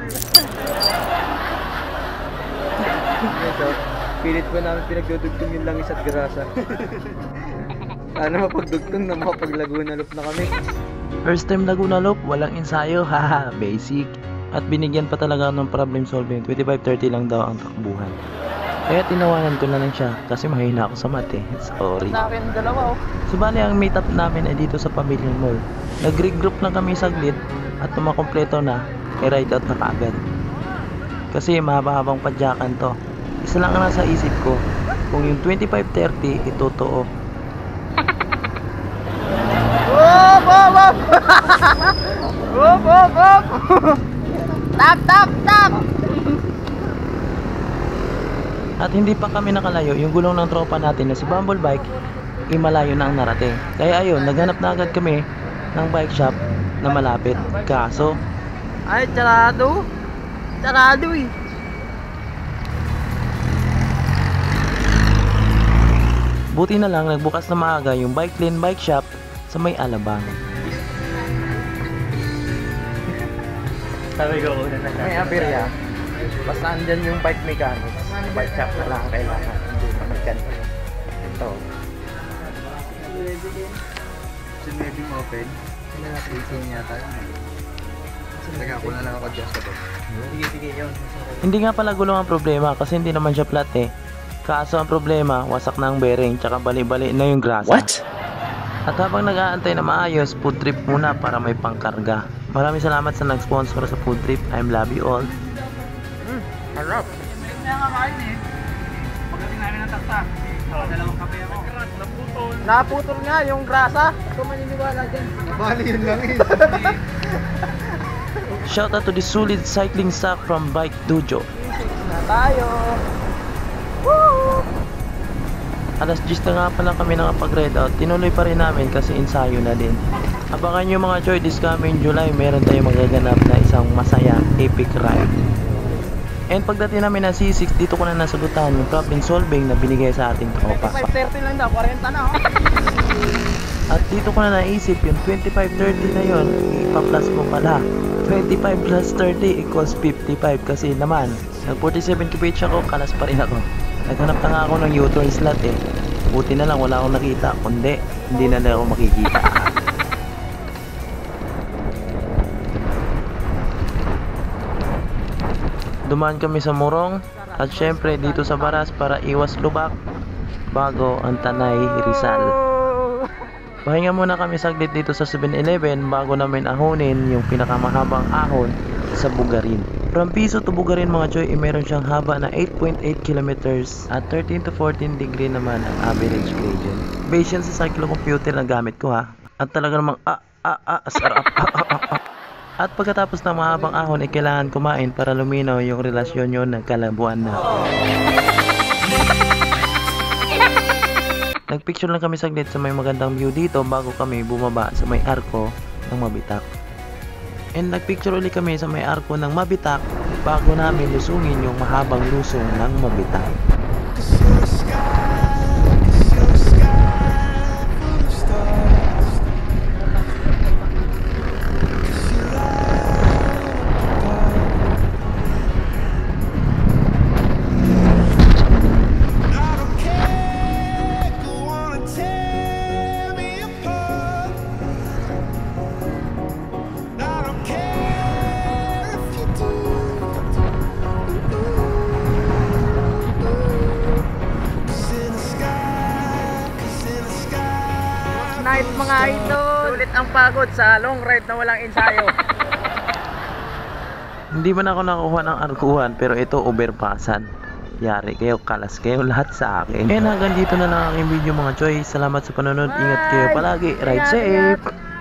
naputol. Ito, pilit pa namin pinagdudugtong yung langis at grasa. Sana mapagdugtong na makapag-Laguna Loop na kami. First time Laguna Loop, walang ensayo, haha, basic. At binigyan pa talaga ng problem solving, 25-30 lang daw ang takbuhan. Kaya tinawanan ko na lang siya kasi mahina ako sa mate. Sorry. Sa akin dalawa oh. Subali ang meet up namin ay dito sa Pavilion Mall. Nag-regroup lang kami saglit at tumakompleto na, i-ride out na kaagad. Kasi mahaba-habang padyakan to. Isa lang ang nasa isip ko, kung yung 25-30 itotoo. Wop, wop, wop! Wop, wop, wop! Tap, tap, tap! At hindi pa kami nakalayo, yung gulong ng tropa natin na si Bumble Bike, malayo na ang narating. Kaya ayun, naghanap na agad kami ng bike shop na malapit. Kaso, Ay, tsarado! Tsarado eh! buti na lang nagbukas na maaga yung Bike Lane Bike Shop sa may Alabang. Sabi ko una na may aberya. Basta andyan yung bike mechanics. Bike shop na lang kailangan. Hindi na magkanta. Ito. Sinwede mo open. Sinwede yata. Sinaga ko na lang ako just ito. Sige yun. Hindi nga pala gulong ang problema kasi hindi naman siya flat eh. Kaso ang problema, wasak na ang bearing tsaka bali-bali na yung grasa. What? At habang nag-aantay na maayos, food trip muna para may pangkarga. Maraming salamat sa nag-sponsor sa food trip. I love you all. Harap. Naputol nga yung grasa. Ito maniniwala dyan. Bali yun lang eh. Shout out to the solid cycling stock from Bike Dojo. Na tayo. Woo! Alas 10 na nga pala kami nakapag-ride out. Tinuloy pa rin namin kasi ensayo na din. Abangan nyo mga choy, this coming July meron tayong magaganap na isang masaya epic ride. And pagdating namin ng C6, dito ko na nasagutan yung problem solving na binigay sa ating tropa. 25-30 lang daw, 40 na oh. At dito ko na naisip yung 25-30 na yun, ipa-plus mo pala. 25 plus 30 equals 55 kasi naman, nag 47 kph ako, kalas pa rin ako. Naghanap na nga ako ng U-turn slot eh. Buti na lang wala akong nakita, kundi hindi na lang ako makikita. Dumaan kami sa Morong at syempre dito sa Baras para iwas lubak bago ang Tanay Rizal. Pahinga muna kami saglit dito sa 7-Eleven bago namin ahonin yung pinakamahabang ahon sa Bugarin. From Piso to Bugarin mga choy, meron siyang haba na 8.8 kilometers at 13 to 14 degree naman ang average gradient. Based yan sa cyclocomputer na gamit ko ha. At talaga namang sarap. At pagkatapos ng mahabang ahon ay kailangan kumain para luminaw yung relasyon nyo ng kalabuan na. Nagpicture lang kami saglit sa may magandang view dito bago kami bumaba sa may arko ng Mabitak. And nagpicture ulit kami sa may arko ng Mabitak bago namin lusungin yung mahabang lusong ng Mabitak. Night mga idol. Sulit ang pagod sa long ride na walang ensayo. Hindi man ako nakuha ng arkuhan pero ito overpassan. Yari kayo, kalas kayo lahat sa akin. And hanggang dito na lang ang aking video mga choy. Salamat sa panonood. Ingat kayo palagi. Ride safe!